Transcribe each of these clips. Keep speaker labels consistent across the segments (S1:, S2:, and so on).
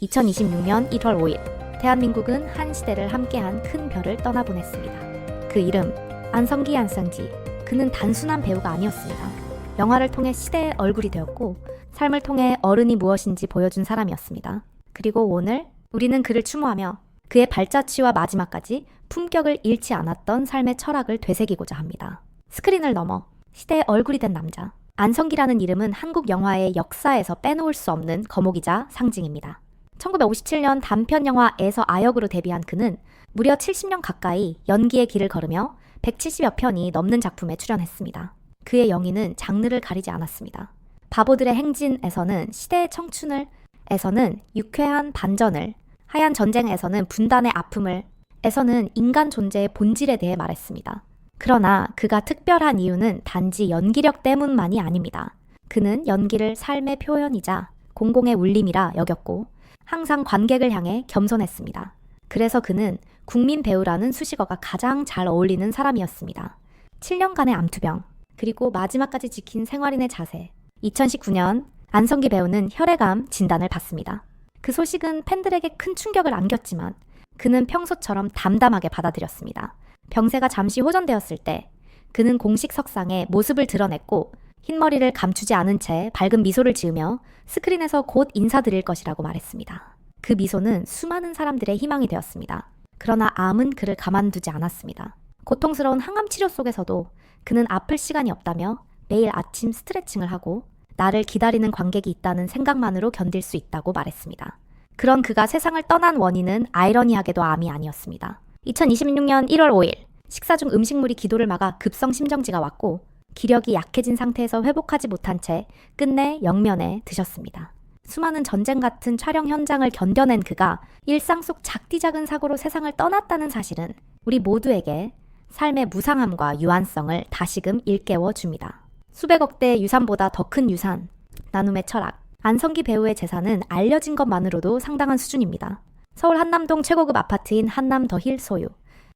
S1: 2026년 1월 5일, 대한민국은 한 시대를 함께한 큰 별을 떠나보냈습니다. 그 이름, 안성기 안성지. 그는 단순한 배우가 아니었습니다. 영화를 통해 시대의 얼굴이 되었고, 삶을 통해 어른이 무엇인지 보여준 사람이었습니다. 그리고 오늘 우리는 그를 추모하며 그의 발자취와 마지막까지 품격을 잃지 않았던 삶의 철학을 되새기고자 합니다. 스크린을 넘어 시대의 얼굴이 된 남자. 안성기라는 이름은 한국 영화의 역사에서 빼놓을 수 없는 거목이자 상징입니다. 1957년 단편 영화에서 아역으로 데뷔한 그는 무려 70년 가까이 연기의 길을 걸으며 170여 편이 넘는 작품에 출연했습니다. 그의 영희는 장르를 가리지 않았습니다. 바보들의 행진에서는 시대의 청춘을, 에서는 유쾌한 반전을, 하얀 전쟁에서는 분단의 아픔을, 에서는 인간 존재의 본질에 대해 말했습니다. 그러나 그가 특별한 이유는 단지 연기력 때문만이 아닙니다. 그는 연기를 삶의 표현이자 공공의 울림이라 여겼고 항상 관객을 향해 겸손했습니다. 그래서 그는 국민 배우라는 수식어가 가장 잘 어울리는 사람이었습니다. 7년간의 암투병, 그리고 마지막까지 지킨 생활인의 자세. 2019년 안성기 배우는 혈액암 진단을 받습니다. 그 소식은 팬들에게 큰 충격을 안겼지만 그는 평소처럼 담담하게 받아들였습니다. 병세가 잠시 호전되었을 때 그는 공식 석상에 모습을 드러냈고 흰머리를 감추지 않은 채 밝은 미소를 지으며 스크린에서 곧 인사드릴 것이라고 말했습니다. 그 미소는 수많은 사람들의 희망이 되었습니다. 그러나 암은 그를 가만두지 않았습니다. 고통스러운 항암 치료 속에서도 그는 아플 시간이 없다며 매일 아침 스트레칭을 하고 나를 기다리는 관객이 있다는 생각만으로 견딜 수 있다고 말했습니다. 그런 그가 세상을 떠난 원인은 아이러니하게도 암이 아니었습니다. 2026년 1월 5일, 식사 중 음식물이 기도를 막아 급성 심정지가 왔고 기력이 약해진 상태에서 회복하지 못한 채 끝내 영면에 드셨습니다. 수많은 전쟁 같은 촬영 현장을 견뎌낸 그가 일상 속 작디작은 사고로 세상을 떠났다는 사실은 우리 모두에게 삶의 무상함과 유한성을 다시금 일깨워 줍니다. 수백억 대의 유산보다 더 큰 유산, 나눔의 철학. 안성기 배우의 재산은 알려진 것만으로도 상당한 수준입니다. 서울 한남동 최고급 아파트인 한남 더 힐 소유,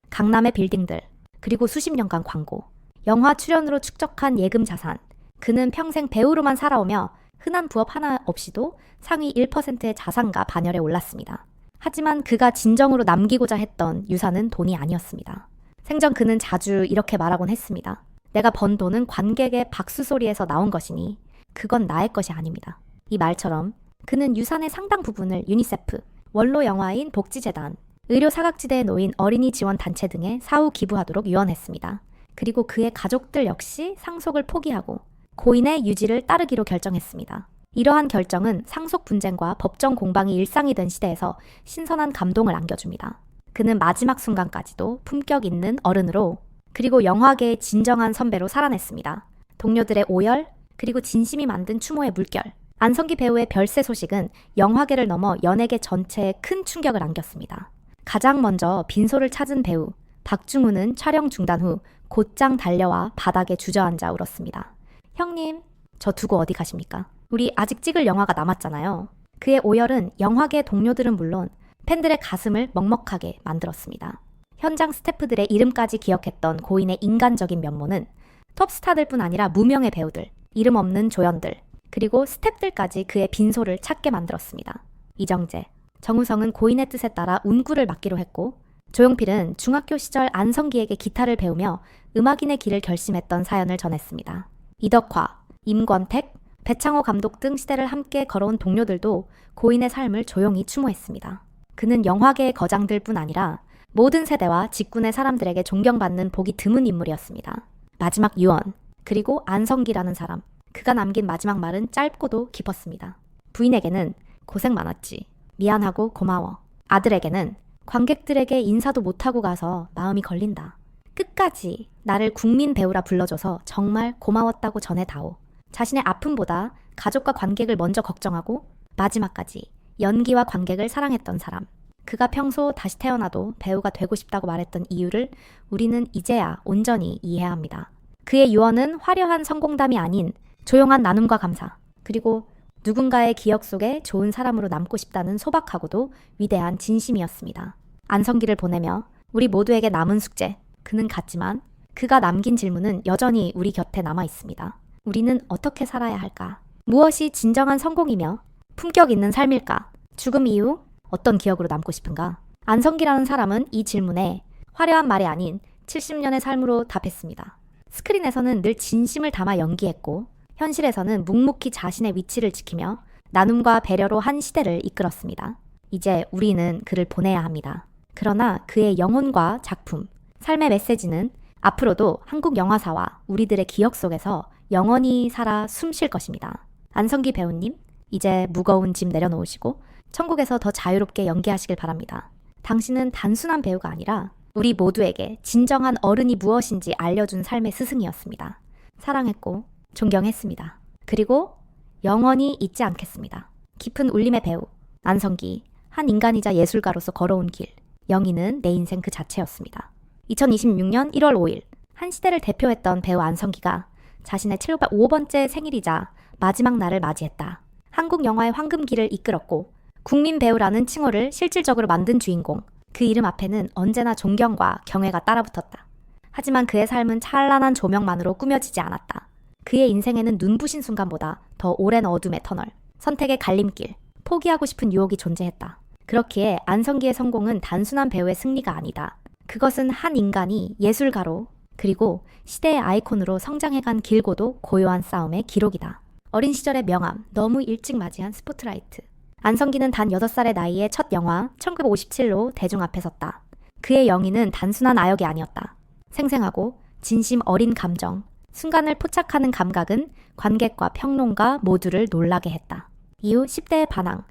S1: 강남의 빌딩들, 그리고 수십 년간 광고, 영화 출연으로 축적한 예금 자산. 그는 평생 배우로만 살아오며 흔한 부업 하나 없이도 상위 1%의 자산가 반열에 올랐습니다. 하지만 그가 진정으로 남기고자 했던 유산은 돈이 아니었습니다. 생전 그는 자주 이렇게 말하곤 했습니다. 내가 번 돈은 관객의 박수 소리에서 나온 것이니 그건 나의 것이 아닙니다. 이 말처럼 그는 유산의 상당 부분을 유니세프, 원로 영화인 복지재단, 의료 사각지대에 놓인 어린이 지원 단체 등에 사후 기부하도록 유언했습니다. 그리고 그의 가족들 역시 상속을 포기하고 고인의 유지를 따르기로 결정했습니다. 이러한 결정은 상속 분쟁과 법정 공방이 일상이 된 시대에서 신선한 감동을 안겨줍니다. 그는 마지막 순간까지도 품격 있는 어른으로, 그리고 영화계의 진정한 선배로 살아냈습니다. 동료들의 오열, 그리고 진심이 만든 추모의 물결. 안성기 배우의 별세 소식은 영화계를 넘어 연예계 전체에 큰 충격을 안겼습니다. 가장 먼저 빈소를 찾은 배우 박중훈은 촬영 중단 후 곧장 달려와 바닥에 주저앉아 울었습니다. 형님, 저 두고 어디 가십니까? 우리 아직 찍을 영화가 남았잖아요. 그의 오열은 영화계 동료들은 물론 팬들의 가슴을 먹먹하게 만들었습니다. 현장 스태프들의 이름까지 기억했던 고인의 인간적인 면모는 톱스타들뿐 아니라 무명의 배우들, 이름 없는 조연들, 그리고 스태프들까지 그의 빈소를 찾게 만들었습니다. 이정재, 정우성은 고인의 뜻에 따라 운구를 맡기로 했고 조용필은 중학교 시절 안성기에게 기타를 배우며 음악인의 길을 결심했던 사연을 전했습니다. 이덕화, 임권택, 배창호 감독 등 시대를 함께 걸어온 동료들도 고인의 삶을 조용히 추모했습니다. 그는 영화계의 거장들뿐 아니라 모든 세대와 직군의 사람들에게 존경받는 보기 드문 인물이었습니다. 마지막 유언, 그리고 안성기라는 사람. 그가 남긴 마지막 말은 짧고도 깊었습니다. 부인에게는 고생 많았지. 미안하고 고마워. 아들에게는 관객들에게 인사도 못하고 가서 마음이 걸린다. 끝까지 나를 국민 배우라 불러줘서 정말 고마웠다고 전해다오. 자신의 아픔보다 가족과 관객을 먼저 걱정하고 마지막까지 연기와 관객을 사랑했던 사람. 그가 평소 다시 태어나도 배우가 되고 싶다고 말했던 이유를 우리는 이제야 온전히 이해해야 합니다. 그의 유언은 화려한 성공담이 아닌 조용한 나눔과 감사, 그리고 누군가의 기억 속에 좋은 사람으로 남고 싶다는 소박하고도 위대한 진심이었습니다. 안성기를 보내며 우리 모두에게 남은 숙제, 그는 갔지만 그가 남긴 질문은 여전히 우리 곁에 남아 있습니다. 우리는 어떻게 살아야 할까? 무엇이 진정한 성공이며 품격 있는 삶일까? 죽음 이후 어떤 기억으로 남고 싶은가? 안성기라는 사람은 이 질문에 화려한 말이 아닌 70년의 삶으로 답했습니다. 스크린에서는 늘 진심을 담아 연기했고 현실에서는 묵묵히 자신의 위치를 지키며 나눔과 배려로 한 시대를 이끌었습니다. 이제 우리는 그를 보내야 합니다. 그러나 그의 영혼과 작품, 삶의 메시지는 앞으로도 한국 영화사와 우리들의 기억 속에서 영원히 살아 숨쉴 것입니다. 안성기 배우님, 이제 무거운 짐 내려놓으시고 천국에서 더 자유롭게 연기하시길 바랍니다. 당신은 단순한 배우가 아니라 우리 모두에게 진정한 어른이 무엇인지 알려준 삶의 스승이었습니다. 사랑했고 존경했습니다. 그리고 영원히 잊지 않겠습니다. 깊은 울림의 배우, 안성기, 한 인간이자 예술가로서 걸어온 길, 영희는 내 인생 그 자체였습니다. 2026년 1월 5일, 한 시대를 대표했던 배우 안성기가 자신의 705번째 생일이자 마지막 날을 맞이했다. 한국 영화의 황금기를 이끌었고 국민 배우라는 칭호를 실질적으로 만든 주인공, 그 이름 앞에는 언제나 존경과 경애가 따라붙었다. 하지만 그의 삶은 찬란한 조명만으로 꾸며지지 않았다. 그의 인생에는 눈부신 순간보다 더 오랜 어둠의 터널, 선택의 갈림길, 포기하고 싶은 유혹이 존재했다. 그렇기에 안성기의 성공은 단순한 배우의 승리가 아니다. 그것은 한 인간이 예술가로 그리고 시대의 아이콘으로 성장해간 길고도 고요한 싸움의 기록이다. 어린 시절의 명암, 너무 일찍 맞이한 스포트라이트. 안성기는 단 6살의 나이에 첫 영화 1957로 대중 앞에 섰다. 그의 영희는 단순한 아역이 아니었다. 생생하고 진심 어린 감정, 순간을 포착하는 감각은 관객과 평론가 모두를 놀라게 했다. 이후 10대의 반항에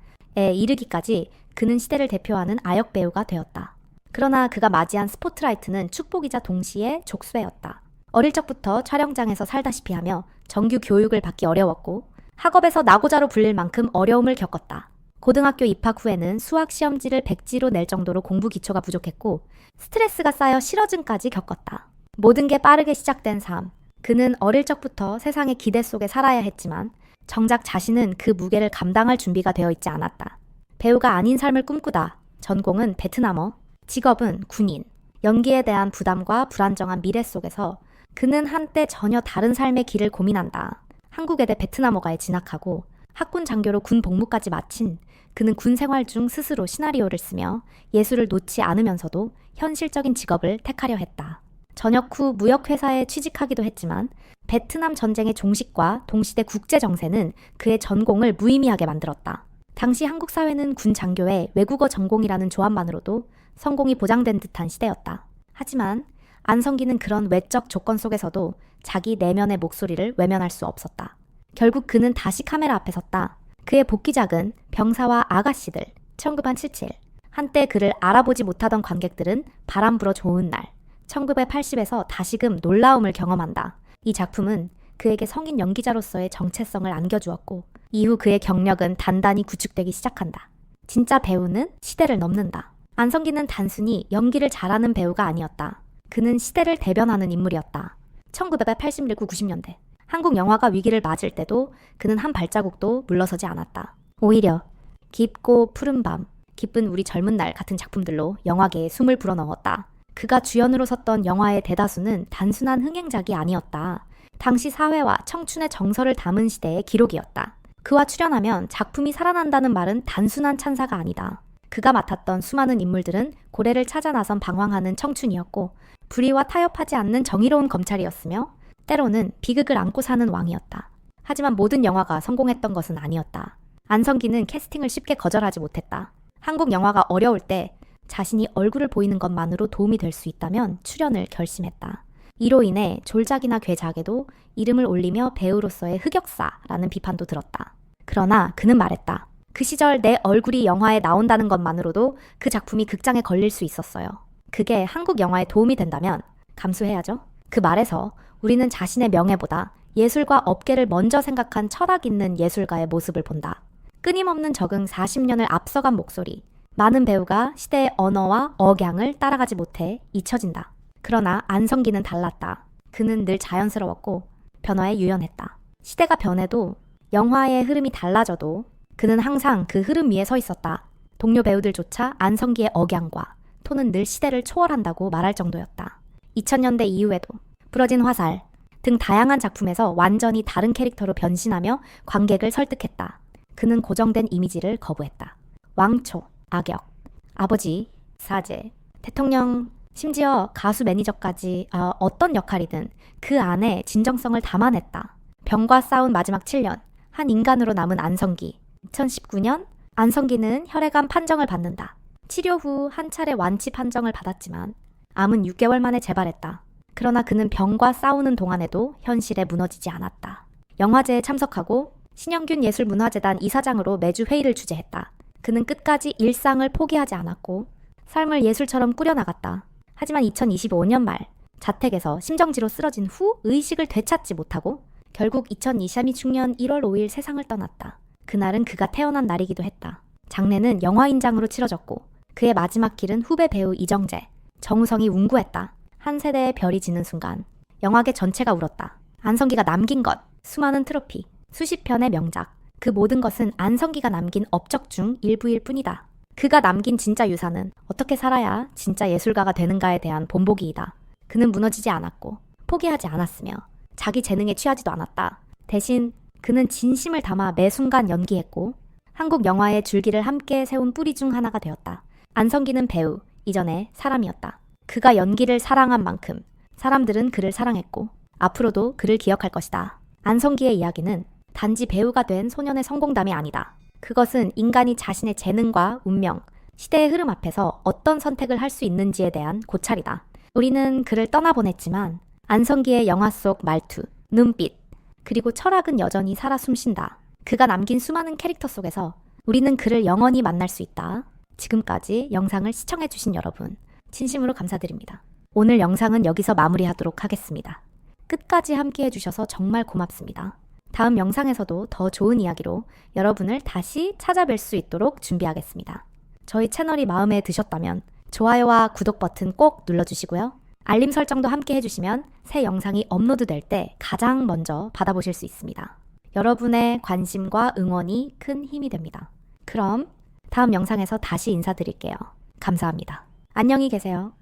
S1: 이르기까지 그는 시대를 대표하는 아역 배우가 되었다. 그러나 그가 맞이한 스포트라이트는 축복이자 동시에 족쇄였다. 어릴 적부터 촬영장에서 살다시피 하며 정규 교육을 받기 어려웠고 학업에서 낙오자로 불릴 만큼 어려움을 겪었다. 고등학교 입학 후에는 수학 시험지를 백지로 낼 정도로 공부 기초가 부족했고 스트레스가 쌓여 실어증까지 겪었다. 모든 게 빠르게 시작된 삶. 그는 어릴 적부터 세상의 기대 속에 살아야 했지만 정작 자신은 그 무게를 감당할 준비가 되어 있지 않았다. 배우가 아닌 삶을 꿈꾸다. 전공은 베트남어, 직업은 군인. 연기에 대한 부담과 불안정한 미래 속에서 그는 한때 전혀 다른 삶의 길을 고민한다. 한국외대 베트남어과에 진학하고 학군 장교로 군 복무까지 마친 그는 군 생활 중 스스로 시나리오를 쓰며 예술을 놓지 않으면서도 현실적인 직업을 택하려 했다. 전역 후 무역회사에 취직하기도 했지만 베트남 전쟁의 종식과 동시대 국제 정세는 그의 전공을 무의미하게 만들었다. 당시 한국 사회는 군 장교의 외국어 전공이라는 조합만으로도 성공이 보장된 듯한 시대였다. 하지만 안성기는 그런 외적 조건 속에서도 자기 내면의 목소리를 외면할 수 없었다. 결국 그는 다시 카메라 앞에 섰다. 그의 복귀작은 병사와 아가씨들, 1977. 한때 그를 알아보지 못하던 관객들은 바람 불어 좋은 날, 1980에서 다시금 놀라움을 경험한다. 이 작품은 그에게 성인 연기자로서의 정체성을 안겨주었고 이후 그의 경력은 단단히 구축되기 시작한다. 진짜 배우는 시대를 넘는다. 안성기는 단순히 연기를 잘하는 배우가 아니었다. 그는 시대를 대변하는 인물이었다. 1980, 90년대. 한국 영화가 위기를 맞을 때도 그는 한 발자국도 물러서지 않았다. 오히려 깊고 푸른 밤, 기쁜 우리 젊은 날 같은 작품들로 영화계에 숨을 불어넣었다. 그가 주연으로 섰던 영화의 대다수는 단순한 흥행작이 아니었다. 당시 사회와 청춘의 정서를 담은 시대의 기록이었다. 그와 출연하면 작품이 살아난다는 말은 단순한 찬사가 아니다. 그가 맡았던 수많은 인물들은 고래를 찾아 나선 방황하는 청춘이었고 불의와 타협하지 않는 정의로운 검찰이었으며 때로는 비극을 안고 사는 왕이었다. 하지만 모든 영화가 성공했던 것은 아니었다. 안성기는 캐스팅을 쉽게 거절하지 못했다. 한국 영화가 어려울 때 자신이 얼굴을 보이는 것만으로 도움이 될 수 있다면 출연을 결심했다. 이로 인해 졸작이나 괴작에도 이름을 올리며 배우로서의 흑역사라는 비판도 들었다. 그러나 그는 말했다. 그 시절 내 얼굴이 영화에 나온다는 것만으로도 그 작품이 극장에 걸릴 수 있었어요. 그게 한국 영화에 도움이 된다면 감수해야죠. 그 말에서 우리는 자신의 명예보다 예술과 업계를 먼저 생각한 철학 있는 예술가의 모습을 본다. 끊임없는 적응 40년을 앞서간 목소리. 많은 배우가 시대의 언어와 억양을 따라가지 못해 잊혀진다. 그러나 안성기는 달랐다. 그는 늘 자연스러웠고 변화에 유연했다. 시대가 변해도 영화의 흐름이 달라져도 그는 항상 그 흐름 위에 서 있었다. 동료 배우들조차 안성기의 억양과 톤은 늘 시대를 초월한다고 말할 정도였다. 2000년대 이후에도 부러진 화살 등 다양한 작품에서 완전히 다른 캐릭터로 변신하며 관객을 설득했다. 그는 고정된 이미지를 거부했다. 왕초, 악역, 아버지, 사제, 대통령, 심지어 가수 매니저까지 어떤 역할이든 그 안에 진정성을 담아냈다. 병과 싸운 마지막 7년, 한 인간으로 남은 안성기. 2019년 안성기는 혈액암 판정을 받는다. 치료 후 한 차례 완치 판정을 받았지만 암은 6개월 만에 재발했다. 그러나 그는 병과 싸우는 동안에도 현실에 무너지지 않았다. 영화제에 참석하고 신영균 예술문화재단 이사장으로 매주 회의를 주재했다. 그는 끝까지 일상을 포기하지 않았고 삶을 예술처럼 꾸려나갔다. 하지만 2025년 말 자택에서 심정지로 쓰러진 후 의식을 되찾지 못하고 결국 2026년 1월 5일 세상을 떠났다. 그날은 그가 태어난 날이기도 했다. 장례는 영화인장으로 치러졌고 그의 마지막 길은 후배 배우 이정재, 정우성이 운구했다. 한 세대의 별이 지는 순간 영화계 전체가 울었다. 안성기가 남긴 것, 수많은 트로피, 수십 편의 명작, 그 모든 것은 안성기가 남긴 업적 중 일부일 뿐이다. 그가 남긴 진짜 유산은 어떻게 살아야 진짜 예술가가 되는가에 대한 본보기이다. 그는 무너지지 않았고 포기하지 않았으며 자기 재능에 취하지도 않았다. 대신 그는 진심을 담아 매 순간 연기했고 한국 영화의 줄기를 함께 세운 뿌리 중 하나가 되었다. 안성기는 배우, 이전에 사람이었다. 그가 연기를 사랑한 만큼 사람들은 그를 사랑했고 앞으로도 그를 기억할 것이다. 안성기의 이야기는 단지 배우가 된 소년의 성공담이 아니다. 그것은 인간이 자신의 재능과 운명, 시대의 흐름 앞에서 어떤 선택을 할 수 있는지에 대한 고찰이다. 우리는 그를 떠나보냈지만 안성기의 영화 속 말투, 눈빛, 그리고 철학은 여전히 살아 숨쉰다. 그가 남긴 수많은 캐릭터 속에서 우리는 그를 영원히 만날 수 있다. 지금까지 영상을 시청해주신 여러분, 진심으로 감사드립니다. 오늘 영상은 여기서 마무리하도록 하겠습니다. 끝까지 함께 해주셔서 정말 고맙습니다. 다음 영상에서도 더 좋은 이야기로 여러분을 다시 찾아뵐 수 있도록 준비하겠습니다. 저희 채널이 마음에 드셨다면 좋아요와 구독 버튼 꼭 눌러주시고요. 알림 설정도 함께 해주시면 새 영상이 업로드될 때 가장 먼저 받아보실 수 있습니다. 여러분의 관심과 응원이 큰 힘이 됩니다. 그럼 다음 영상에서 다시 인사드릴게요. 감사합니다. 안녕히 계세요.